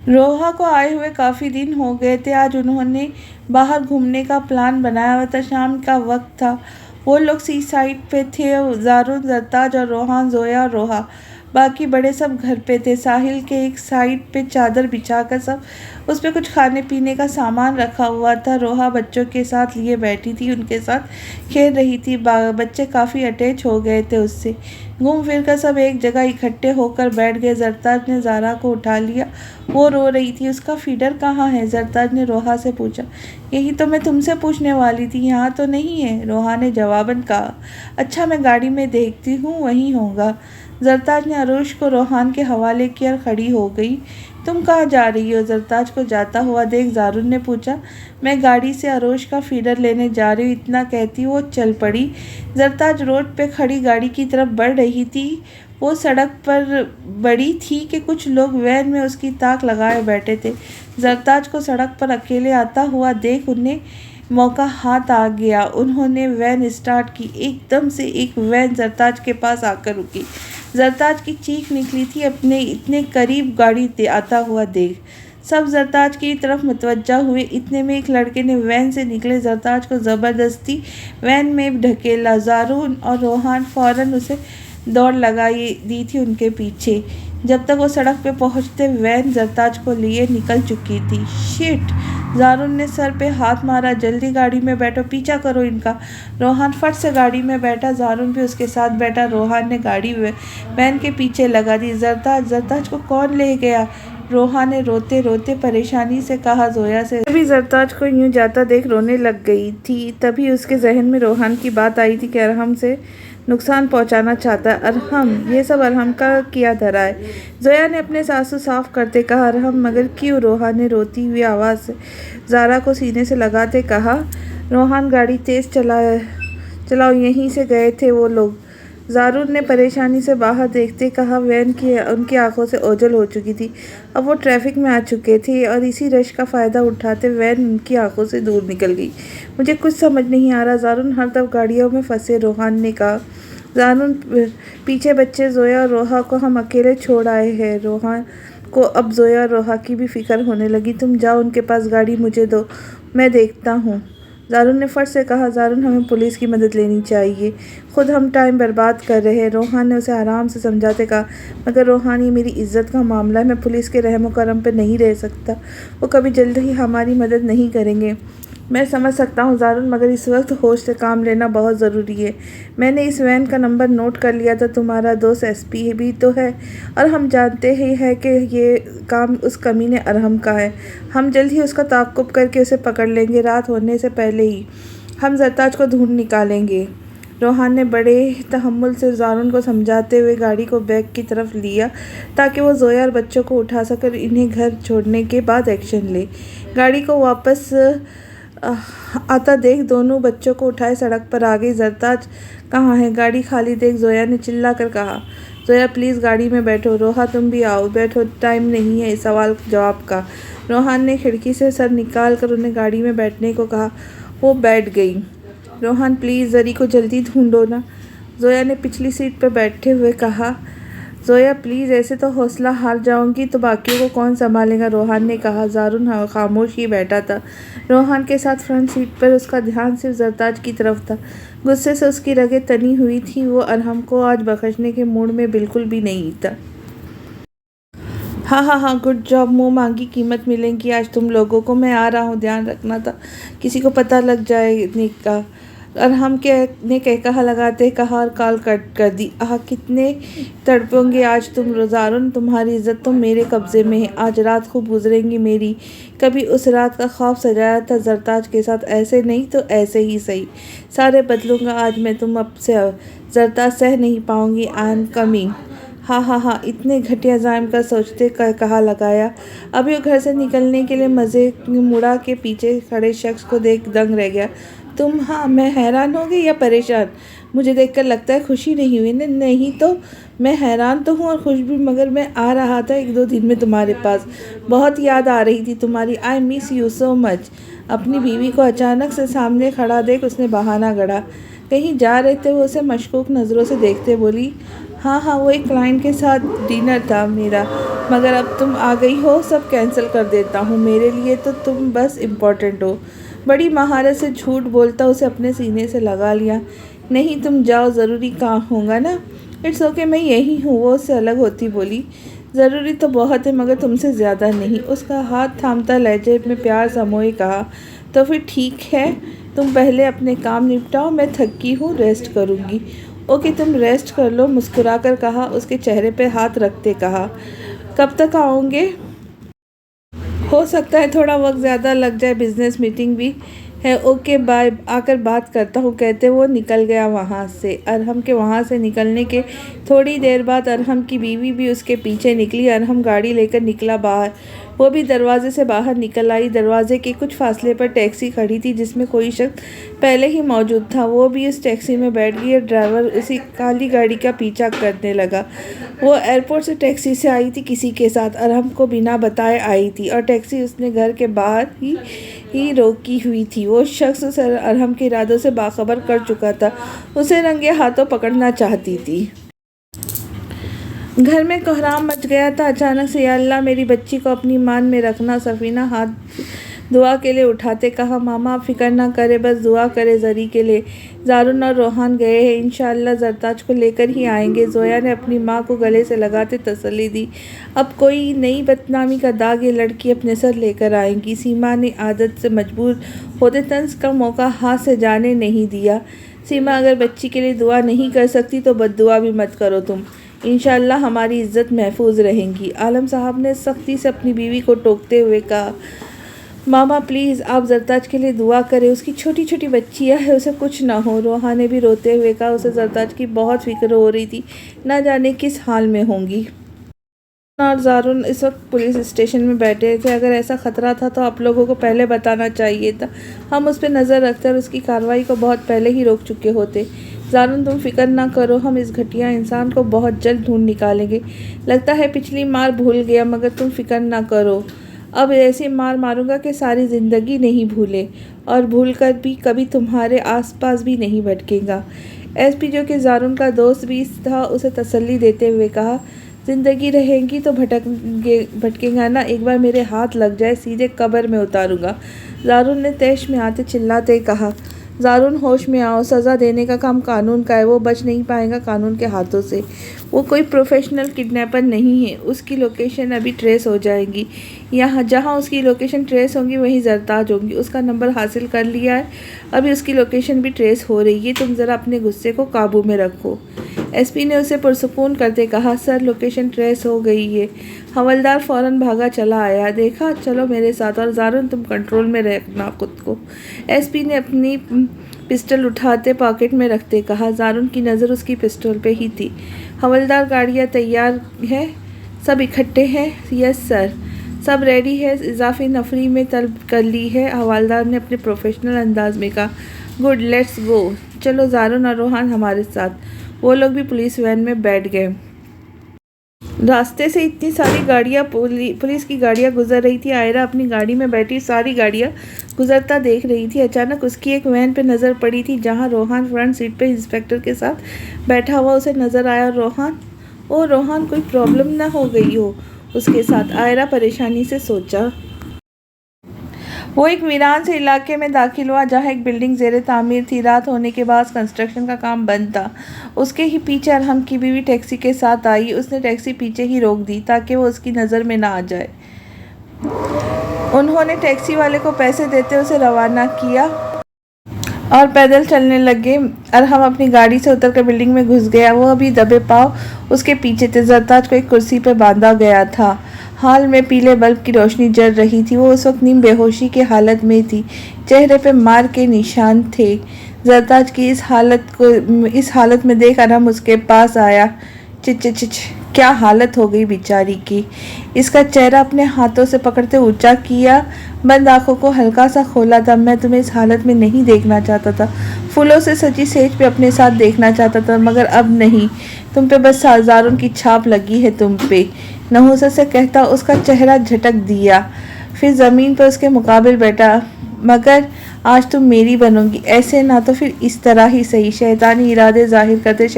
रोहा को आए हुए काफ़ी दिन हो गए थे। आज उन्होंने बाहर घूमने का प्लान बनाया हुआ था। शाम का वक्त था। वो लोग सी साइड पे थे। ज़ारून, ज़रताज और रोहान, जोया और रोहा, बाकी बड़े सब घर पे थे। साहिल के एक साइड पे चादर बिछाकर सब उस पे कुछ खाने पीने का सामान रखा हुआ था। रोहा बच्चों के साथ लिए बैठी थी, उनके साथ खेल रही थी। बच्चे काफ़ी अटैच हो गए थे उससे। घूम फिर कर सब एक जगह इकट्ठे होकर बैठ गए। जरताज ने ज़ारा को उठा लिया। वो रो रही थी। उसका फीडर कहाँ है? जरताज ने रोहा से पूछा। यही तो मैं तुमसे पूछने वाली थी, यहाँ तो नहीं है, रोहा ने जवाबन कहा। अच्छा, मैं गाड़ी में देखती हूँ, वहीं होगा। जरताज ने अरोश को रोहान के हवाले किया और खड़ी हो गई। तुम कहाँ जा रही हो? जरताज को जाता हुआ देख ज़ारून ने पूछा। मैं गाड़ी से अरोश का फीडर लेने जा रही हूँ, इतना कहती वो चल पड़ी। जरताज रोड पे खड़ी गाड़ी की तरफ बढ़ रही थी। वो सड़क पर बड़ी थी कि कुछ लोग वैन में उसकी ताक लगाए बैठे थे। जरताज को सड़क पर अकेले आता हुआ देख उन्हें मौका हाथ आ गया। उन्होंने वैन स्टार्ट की। एकदम से एक वैन जरताज के पास आकर रुकी। जरताज की चीख निकली थी अपने इतने करीब गाड़ी आता हुआ देख। सब जरताज की तरफ मुतवज्जा हुए। इतने में एक लड़के ने वैन से निकले जरताज को ज़बरदस्ती वैन में ढकेला। ज़ारून और रोहान फ़ौरन उसे दौड़ लगाई दी थी उनके पीछे। जब तक वो सड़क पे पहुंचते वैन जरताज को लिए निकल चुकी थी। शिट! ज़ारून ने सर पे हाथ मारा। जल्दी गाड़ी में बैठो, पीछा करो इनका। रोहान फट से गाड़ी में बैठा। ज़ारून भी उसके साथ बैठा। रोहान ने गाड़ी वैन के पीछे लगा दी। जरताज को कौन ले गया? रोहान ने रोते रोते परेशानी से कहा जोया से। तभी जरताज को यूं जाता देख रोने लग गई थी। तभी उसके जहन में रोहान की बात आई थी कि अरहम से नुकसान पहुंचाना चाहता है। अरहम, ये सब अरहम का किया धरा है। जोया ने अपने सासू साफ करते कहा। अरहम, मगर क्यों? रोहान ने रोती हुई आवाज़ से ज़ारा को सीने से लगाते कहा। रोहान, गाड़ी तेज़ चलाओ, यहीं से गए थे वो लोग। ज़ारून ने परेशानी से बाहर देखते कहा। वैन की उनकी आंखों से ओझल हो चुकी थी। अब वो ट्रैफिक में आ चुके थे और इसी रश का फ़ायदा उठाते वैन उनकी आंखों से दूर निकल गई। मुझे कुछ समझ नहीं आ रहा ज़ारून, हर तरफ गाड़ियों में फंसे, रोहान ने कहा। ज़ारून, पीछे बच्चे जोया और रोहा को हम अकेले छोड़ आए हैं। रोहान को अब जोया और रोहा की भी फिक्र होने लगी। तुम जाओ उनके पास, गाड़ी मुझे दो, मैं देखता हूँ। ज़ारून ने फट से कहा। ज़ारून, हमें पुलिस की मदद लेनी चाहिए, खुद हम टाइम बर्बाद कर रहे हैं। रोहान ने उसे आराम से समझाते कहा। मगर रोहान, ये मेरी इज्जत का मामला है, मैं पुलिस के रहमो करम पर नहीं रह सकता। वो कभी जल्द ही हमारी मदद नहीं करेंगे। मैं समझ सकता हूँ ज़ारून, मगर इस वक्त होश से काम लेना बहुत ज़रूरी है। मैंने इस वैन का नंबर नोट कर लिया था। तुम्हारा दोस्त एसपी भी तो है और हम जानते ही हैं कि ये काम उस कमीने अरहम का है। हम जल्द ही उसका ताक़ुब करके उसे पकड़ लेंगे। रात होने से पहले ही हम जरताज को ढूंढ निकालेंगे। रोहान ने बड़े तहम्मुल से ज़ारून को समझाते हुए गाड़ी को बैग की तरफ लिया ताकि वो जोया और बच्चों को उठा सकर इन्हें घर छोड़ने के बाद एक्शन ले। गाड़ी को वापस आता देख दोनों बच्चों को उठाए सड़क पर आ गई। जरताज कहाँ है? गाड़ी खाली देख जोया ने चिल्ला कर कहा। जोया, प्लीज़ गाड़ी में बैठो। रोहा, तुम भी आओ, बैठो, टाइम नहीं है सवाल जवाब का। रोहान ने खिड़की से सर निकाल कर उन्हें गाड़ी में बैठने को कहा। वो बैठ गई। रोहान, प्लीज़ जरी को जल्दी ढूंढो ना। जोया ने पिछली सीट पर बैठे हुए कहा। जोया प्लीज़, ऐसे तो हौसला हार जाऊंगी तो बाकियों को कौन संभालेगा, रोहान ने कहा। जारून खामोश ही बैठा था। रोहान के साथ फ्रंट सीट पर उसका ध्यान सिर्फ जरताज की तरफ था। गुस्से से उसकी रगें तनी हुई थी। वो अरहम को आज बख्शने के मूड में बिल्कुल भी नहीं था। हाँ हाँ हाँ, गुड जॉब, मुँह मांगी कीमत मिलेगी आज तुम लोगों को। मैं आ रहा हूँ, ध्यान रखना था किसी को पता लग जाए का। अरहम के ने कहा लगाते कहा और कॉल कट कर दी। आह, कितने तड़पोगे आज तुम जारून, तुम्हारी इज्जत तो मेरे कब्जे में है। आज रात खूब गुजरेंगी मेरी। कभी उस रात का ख्वाब सजाया था जरताज के साथ, ऐसे नहीं तो ऐसे ही सही, सारे बदलूंगा आज मैं। तुम अब से जरताज सह नहीं पाऊंगी। I am coming. हाँ हाँ हाँ, इतने घटिया जाम का सोचते कहा लगाया। अभी वो घर से निकलने के लिए मज़े मुड़ा के पीछे खड़े शख्स को देख दंग रह गया। तुम? हाँ, मैं हैरान हो गई या परेशान? मुझे देखकर लगता है खुशी नहीं हुई। नहीं तो मैं हैरान तो हूँ और खुश भी, मगर मैं आ रहा था 1-2 दिन में तुम्हारे पास। बहुत याद आ रही थी तुम्हारी। I miss you so much. अपनी बीवी को अचानक से सामने खड़ा देख उसने बहाना गढ़ा। कहीं जा रहे थे वो उसे मशकूक नज़रों से देखते बोली। हाँ हाँ, वो एक क्लाइंट के साथ डिनर था मेरा, मगर अब तुम आ गई हो सब कैंसिल कर देता हूँ। मेरे लिए तो तुम बस इम्पोर्टेंट हो। बड़ी महारत से झूठ बोलता उसे अपने सीने से लगा लिया। नहीं तुम जाओ, ज़रूरी काम होगा ना। इट्स ओके, मैं यही हूँ, वो उससे अलग होती बोली। ज़रूरी तो बहुत है मगर तुमसे ज़्यादा नहीं। उसका हाथ थामता लहजे में प्यार समोए कहा। तो फिर ठीक है, तुम पहले अपने काम निपटाओ, मैं थकी हूँ, रेस्ट करूँगी। ओके, तुम रेस्ट कर लो, मुस्कुराकर कहा। उसके चेहरे पे हाथ रखते कहा। कब तक आओगे? हो सकता है थोड़ा वक्त ज़्यादा लग जाए, बिजनेस मीटिंग भी है। ओके बाय, आकर बात करता हूँ, कहते वो निकल गया वहाँ से। अरहम के वहाँ से निकलने के थोड़ी देर बाद अरहम की बीवी भी उसके पीछे निकली। अरहम गाड़ी लेकर निकला बाहर, वो भी दरवाजे से बाहर निकल आई। दरवाजे के कुछ फासले पर टैक्सी खड़ी थी जिसमें कोई शख्स पहले ही मौजूद था। वो भी उस टैक्सी में बैठ गई और ड्राइवर उसी काली गाड़ी का पीछा करने लगा। वो एयरपोर्ट से टैक्सी से आई थी किसी के साथ, अरहम को बिना बताए आई थी, और टैक्सी उसने घर के बाहर ही रोकी हुई थी। वो शख्स उसे अरहम के इरादों से बाखबर कर चुका था, उसे रंगे हाथों पकड़ना चाहती थी। घर में कोहराम मच गया था अचानक से। या अल्लाह, मेरी बच्ची को अपनी मान में रखना। सफ़ीना हाथ दुआ के लिए उठाते कहा। मामा आप फिक्र ना करे, बस दुआ करे ज़री के लिए। जारून और रोहान गए हैं, इंशाअल्लाह जरताज को लेकर ही आएंगे। जोया ने अपनी माँ को गले से लगाते तसल्ली दी। अब कोई नई बदनामी का दाग ये लड़की अपने सर लेकर आएंगी। सीमा ने आदत से मजबूर होते तंज का मौका हाथ से जाने नहीं दिया। सीमा, अगर बच्ची के लिए दुआ नहीं कर सकती तो बद्दुआ भी मत करो तुम। इंशाअल्लाह हमारी इज़्ज़त महफूज रहेंगी। आलम साहब ने सख्ती से अपनी बीवी को टोकते हुए कहा। मामा प्लीज़ आप जरताज के लिए दुआ करें, उसकी छोटी छोटी बच्चियाँ है, उसे कुछ ना हो। रोहा ने भी रोते हुए कहा। उसे जरताज की बहुत फिक्र हो रही थी, ना जाने किस हाल में होंगी। और जारून इस वक्त पुलिस स्टेशन में बैठे थे। अगर ऐसा ख़तरा था तो आप लोगों को पहले बताना चाहिए था, हम उस पर नज़र रखकर उसकी कार्रवाई को बहुत पहले ही रोक चुके होते। जारून तुम फिक्र ना करो, हम इस घटिया इंसान को बहुत जल्द ढूंढ निकालेंगे। लगता है पिछली मार भूल गया, मगर तुम फिक्र ना करो, अब ऐसी मार मारूंगा कि सारी ज़िंदगी नहीं भूले, और भूल कर भी कभी तुम्हारे आसपास भी नहीं भटकेगा। एसपी, जो कि जारून का दोस्त भी था, उसे तसल्ली देते हुए कहा। ज़िंदगी रहेगी तो भटकेगा ना। एक बार मेरे हाथ लग जाए सीधे कब्र में उतारूंगा। जारून ने तैश में आते चिल्लाते कहा। जारून होश में आओ, सज़ा देने का काम कानून का है, वो बच नहीं पाएगा कानून के हाथों से। वो कोई प्रोफेशनल किडनैपर नहीं है। उसकी लोकेशन अभी ट्रेस हो जाएगी। यहाँ जहाँ उसकी लोकेशन ट्रेस होगी वहीं जरताज होंगी। उसका नंबर हासिल कर लिया है, अभी उसकी लोकेशन भी ट्रेस हो रही है। तुम ज़रा अपने गुस्से को काबू में रखो। एसपी ने उसे पुरसुकून करते कहा। सर, लोकेशन ट्रेस हो गई है। हवलदार फ़ौरन भागा चला आया। देखा, चलो मेरे साथ, और जारून तुम कंट्रोल में रखना खुद को। एसपी ने अपनी पिस्टल उठाते पॉकेट में रखते कहा। जारून की नज़र उसकी पिस्टल पे ही थी। हवलदार, गाड़ियाँ तैयार है, सब इकट्ठे हैं? यस सर, सब रेडी है, इजाफी नफरी में तलब कर ली है, हवलदार ने अपने प्रोफेशनल अंदाज में कहा। Good, let's go. चलो, जारून और रोहान हमारे साथ। वो लोग भी पुलिस वैन में बैठ गए। रास्ते से इतनी सारी गाड़ियाँ, पुलिस की गाड़ियाँ गुजर रही थी। आयरा अपनी गाड़ी में बैठी सारी गाड़ियाँ गुजरता देख रही थी। अचानक उसकी एक वैन पे नज़र पड़ी थी, जहाँ रोहान फ्रंट सीट पे इंस्पेक्टर के साथ बैठा हुआ उसे नज़र आया। रोहान कोई प्रॉब्लम ना हो गई हो उसके साथ, आयरा परेशानी से सोचा। वो एक वीरान से इलाके में दाखिल हुआ, जहाँ एक बिल्डिंग ज़ेरे तामीर थी। रात होने के बाद कंस्ट्रक्शन का काम बंद था। उसके ही पीछे अरहम की बीवी टैक्सी के साथ आई। उसने टैक्सी पीछे ही रोक दी ताकि वो उसकी नज़र में ना आ जाए। उन्होंने टैक्सी वाले को पैसे देते उसे रवाना किया और पैदल चलने लगे। अरहम अपनी गाड़ी से उतरकर बिल्डिंग में घुस गया। वो अभी दबे पाँव उसके पीछे थे। जरताज को एक कुर्सी पर बांधा गया था। हाल में पीले बल्ब की रोशनी जल रही थी। वो उस वक्त नीम बेहोशी की हालत में थी। चेहरे पे मार के निशान थे। जरताज की इस हालत में देख अरहम उसके पास आया। चिच, क्या हालत हो गई बेचारी की। इसका चेहरा अपने हाथों से पकड़ते ऊंचा किया। बंद आंखों को हल्का सा खोला था। मैं तुम्हें इस हालत में नहीं देखना चाहता था। फूलों से सजी सेज पे अपने साथ देखना चाहता था, मगर अब नहीं। तुम पे बस हजारों की छाप लगी है तुम पे, नहुसत से कहता उसका चेहरा झटक दिया। फिर ज़मीन पर उसके मुकाबिल बैठा। मगर आज तुम मेरी बनोगी, ऐसे ना तो फिर इस तरह ही सही। शैतानी इरादे जाहिर करते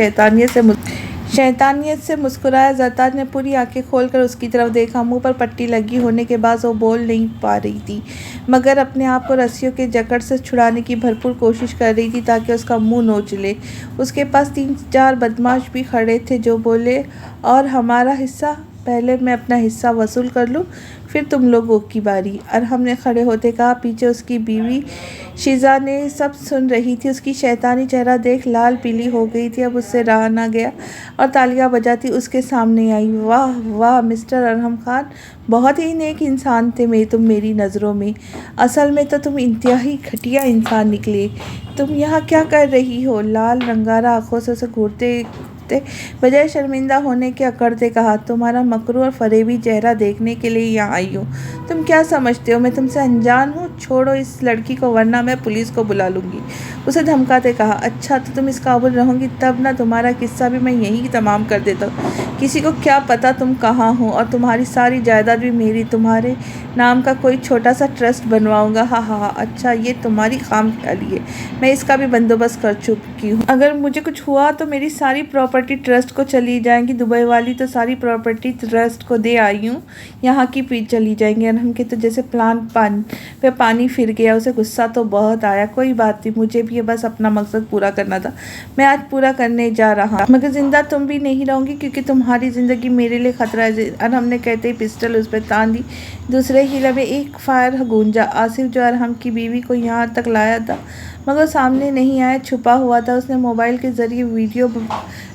शैतानियत से मुस्कुराया। जरताज ने पूरी आंखें खोलकर उसकी तरफ देखा। मुंह पर पट्टी लगी होने के बाद वो बोल नहीं पा रही थी, मगर अपने आप को रस्सियों के जकड़ से छुड़ाने की भरपूर कोशिश कर रही थी ताकि उसका मुंह नोच ले। उसके पास 3-4 बदमाश भी खड़े थे जो बोले, और हमारा हिस्सा? पहले मैं अपना हिस्सा वसूल कर लूँ, फिर तुम लोगों की बारी। अरहम ने खड़े होते कहा। पीछे उसकी बीवी शिजा ने सब सुन रही थी। उसकी शैतानी चेहरा देख लाल पीली हो गई थी। अब उससे रहा ना गया और तालियां बजाती उसके सामने आई। वाह वाह मिस्टर अरहम खान, बहुत ही नेक इंसान थे तुम मेरी नज़रों में। असल में तो तुम इंतहाई घटिया इंसान निकले। तुम यहाँ क्या कर रही हो? लाल रंगारा आंखों से उसे घूरते बजाय शर्मिंदा होने के अकड़ते कहा। तुम्हारा मकरू और फरेबी चेहरा देखने के लिए यहाँ आई हूँ। तुम क्या समझते हो मैं तुमसे अनजान हूँ? छोड़ो इस लड़की को, वरना मैं पुलिस को बुला लूँगी, उसे धमकाते कहा। अच्छा तो तुम इस काबुल रहोगी तब ना, तुम्हारा किस्सा भी मैं यहीं तमाम कर देता हूँ। किसी को क्या पता तुम कहाँ हो, और तुम्हारी सारी जायदाद भी मेरी। तुम्हारे नाम का कोई छोटा सा ट्रस्ट बनवाऊंगा। हाँ हाँ हाँ, अच्छा ये तुम्हारी खामख्याली है, मैं इसका भी बंदोबस्त कर चुकी हूँ। अगर मुझे कुछ हुआ तो मेरी सारी प्रॉपर्टी ट्रस्ट को चली जाएंगी। दुबई वाली तो सारी प्रॉपर्टी ट्रस्ट को दे आई हूँ, यहाँ की भी चली जाएंगी। अरहम के तो जैसे पानी फिर गया। उसे गुस्सा तो बहुत आया। कोई बात नहीं, मुझे भी बस अपना मकसद पूरा करना था, मैं आज पूरा करने जा रहा। मगर जिंदा तुम भी नहीं रहोगी, क्योंकि तुम्हारी ज़िंदगी मेरे लिए ख़तरा है। अरहम ने कहते ही पिस्टल उस पर तान दी। दूसरे ही लम्हे एक फायर गूंजा। आसिफ जो अरहम की बीवी को यहाँ तक लाया था, मगर सामने नहीं आया, छुपा हुआ था। उसने मोबाइल के ज़रिए वीडियो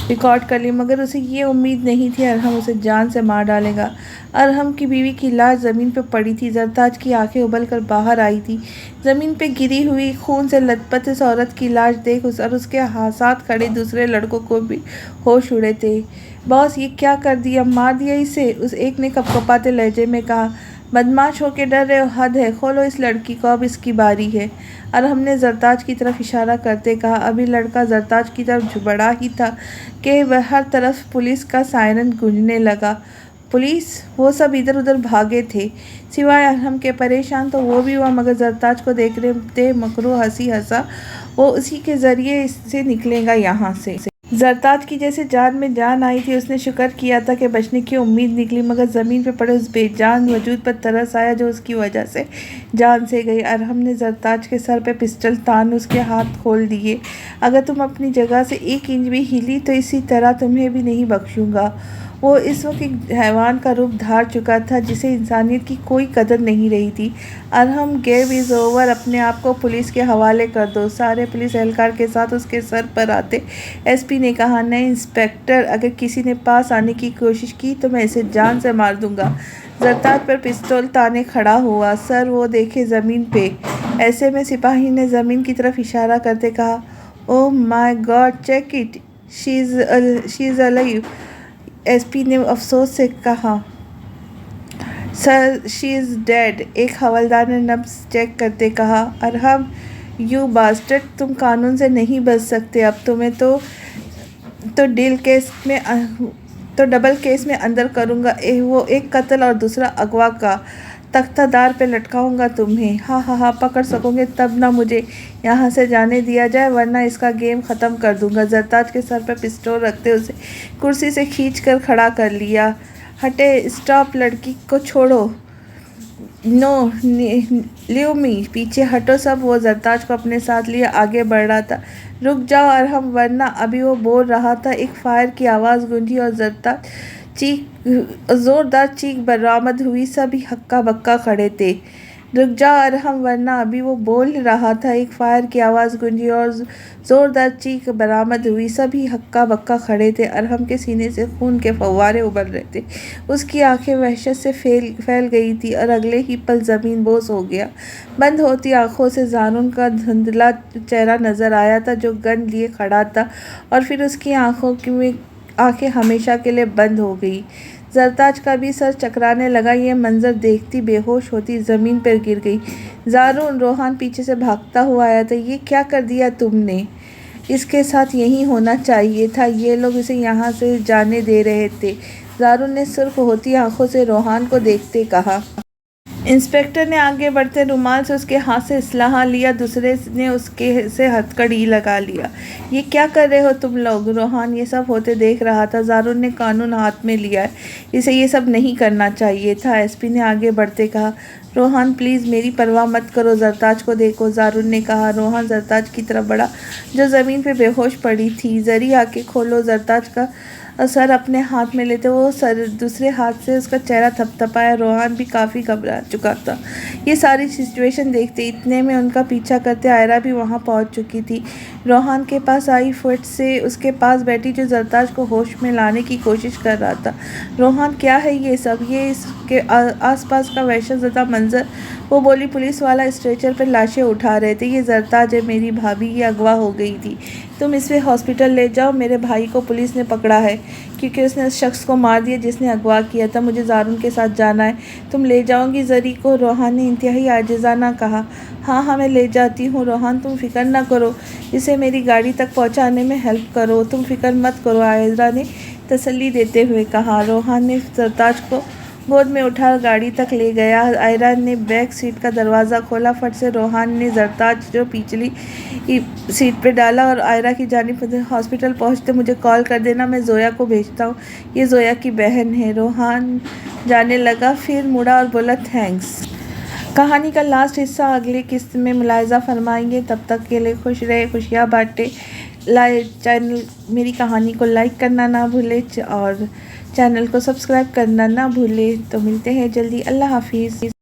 रिकॉर्ड कर ली, मगर उसे ये उम्मीद नहीं थी अरहम उसे जान से मार डालेगा। अरहम की बीवी की लाश ज़मीन पर पड़ी थी। जरताज की आंखें उबल कर बाहर आई थी। ज़मीन पे गिरी हुई खून से लथपथ इस औरत की लाश देख उसके साथ खड़े दूसरे लड़कों को भी होश उड़े थे। बॉस ये क्या कर दिया, मार दिया इसे? उस एक ने कपकपाते लहजे में कहा। बदमाश हो के डर रहे हो, हद है। खोलो इस लड़की को, अब इसकी बारी है। और हमने जरताज की तरफ इशारा करते कहा। अभी लड़का जरताज की तरफ बढ़ा ही था कि वह हर तरफ पुलिस का सायरन गूंजने लगा। पुलिस? वो सब इधर उधर भागे थे, सिवाय अरहम के। परेशान तो वो भी हुआ, मगर जरताज को देख रहे मकरू हंसा। वो उसी के ज़रिए इससे निकलेगा यहाँ से। जरताज की जैसे जान में जान आई थी। उसने शुक्र किया था कि बचने की उम्मीद निकली, मगर ज़मीन पर पड़े उस बेजान वजूद पर तरस आया जो उसकी वजह से जान से गई। अरहम ने जरताज के सर पे पिस्टल तान उसके हाथ खोल दिए। अगर तुम अपनी जगह से 1 इंच भी हिली तो इसी तरह तुम्हें भी नहीं बख्शूंगा। वो इस वक्त एक हैवान का रूप धार चुका था, जिसे इंसानियत की कोई कदर नहीं रही थी। अरहम गेम इज़ ओवर, अपने आप को पुलिस के हवाले कर दो। सारे पुलिस एहलकार के साथ उसके सर पर आते एसपी ने कहा। नहीं इंस्पेक्टर, अगर किसी ने पास आने की कोशिश की तो मैं इसे जान से मार दूंगा। जरताज पर पिस्तौल ताने खड़ा हुआ। सर वो देखे ज़मीन पे। ऐसे में सिपाही ने ज़मीन की तरफ इशारा करते कहा, oh my god, check it, she is alive. SP ने अफसोस से कहा, सर शी इज़ डेड। एक हवलदार ने नब्ज़ चेक करते कहा। अरहम यू बास्टर्ड, तुम कानून से नहीं बच सकते अब। तुम्हें तो डील केस में तो डबल केस में अंदर करूँगा, वो एक कत्ल और दूसरा अगवा का। तख्तादार पे लटकाऊंगा तुम्हें। हा हा हा, पकड़ सकोगे तब ना मुझे यहाँ से जाने दिया जाए, वरना इसका गेम ख़त्म कर दूंगा। जरताज के सर पर पिस्तौल रखते उसे कुर्सी से खींच कर खड़ा कर लिया। हटे, स्टॉप, लड़की को छोड़ो। नो, लिव मी, पीछे हटो सब। वो जरताज को अपने साथ लिए आगे बढ़ रहा था। रुक जाओ अरहम, वरना। अभी वो बोल रहा था, एक फायर की आवाज़ गूंजी और जरताज जोरदार चीख बरामद हुई। सभी हक्का बक्का खड़े थे। रुक जाओ अरहम, वरना। अभी वो बोल रहा था, एक फायर की आवाज़ गूंजी और जोरदार चीख बरामद हुई। सभी हक्का बक्का खड़े थे। अरहम के सीने से खून के फव्वारे उबल रहे थे। उसकी आंखें वहशत से फैल गई थी और अगले ही पल ज़मीन बोस हो गया। बंद होती आंखों से जारून का धुंधला चेहरा नजर आया था, जो गन लिए खड़ा था, और फिर उसकी आंखें हमेशा के लिए बंद हो गई। जरताज का भी सर चकराने लगा। ये मंजर देखती बेहोश होती ज़मीन पर गिर गई। जारून, रोहान पीछे से भागता हुआ आया था। ये क्या कर दिया तुमने? इसके साथ यही होना चाहिए था। ये लोग इसे यहाँ से जाने दे रहे थे। जारून ने सुर्ख होती आंखों से रोहान को देखते कहा। इंस्पेक्टर ने आगे बढ़ते रुमाल से उसके हाथ से इस्लाहा लिया, दूसरे ने उसके से हथकड़ी लगा लिया। ये क्या कर रहे हो तुम लोग? रोहान ये सब होते देख रहा था। जारून ने कानून हाथ में लिया है, इसे ये सब नहीं करना चाहिए था। एसपी ने आगे बढ़ते कहा। रोहान प्लीज़, मेरी परवाह मत करो, जरताज को देखो, जारून ने कहा। रोहान जरताज की तरफ बढ़ा, जो ज़मीन पर बेहोश पड़ी थी। जरी आके खोलो। जरताज का सर अपने हाथ में लेते वो सर दूसरे हाथ से उसका चेहरा थपथपाया। रोहान भी काफ़ी घबरा चुका था। ये सारी सिचुएशन देखते इतने में उनका पीछा करते आयरा भी वहाँ पहुँच चुकी थी। रोहान के पास आई, फुट से उसके पास बैठी, जो जरताज को होश में लाने की कोशिश कर रहा था। रोहान, क्या है ये सब? ये इसके आसपास का वहशतज़दा मंजर। वो बोली, पुलिस वाला स्ट्रेचर पर लाशें उठा रहे थे। ये जरताज है, मेरी भाभी, ये अगवा हो गई थी। तुम इसे हॉस्पिटल ले जाओ। मेरे भाई को पुलिस ने पकड़ा है क्योंकि उसने उस शख्स को मार दिया जिसने अगवा किया था। मुझे जारून के साथ जाना है। तुम ले जाओगी जरी को? रोहान ने इंतहाई आजिज़ाना कहा। हाँ हाँ, मैं ले जाती हूँ रोहान, तुम फिक्र ना करो। इसे मेरी गाड़ी तक पहुँचाने में हेल्प करो। तुम फिक्र मत करो, आयरा ने तसल्ली देते हुए कहा। रोहान ने जरताज को गोद में उठा गाड़ी तक ले गया। आयरा ने बैक सीट का दरवाज़ा खोला। फट से रोहान ने जरताज जो पिछली सीट पे डाला और आयरा की जानिब। हॉस्पिटल पहुंचते मुझे कॉल कर देना, मैं जोया को भेजता हूँ, ये जोया की बहन है। रोहान जाने लगा, फिर मुड़ा और बोला, थैंक्स। कहानी का लास्ट हिस्सा अगली किस्त में मुलाहिज़ा फरमाएंगे। तब तक के लिए खुश रहे, खुशियाँ बांटे। चैनल मेरी कहानी को लाइक करना ना भूले और चैनल को सब्सक्राइब करना ना भूले। तो मिलते हैं जल्दी। अल्लाह हाफिज़।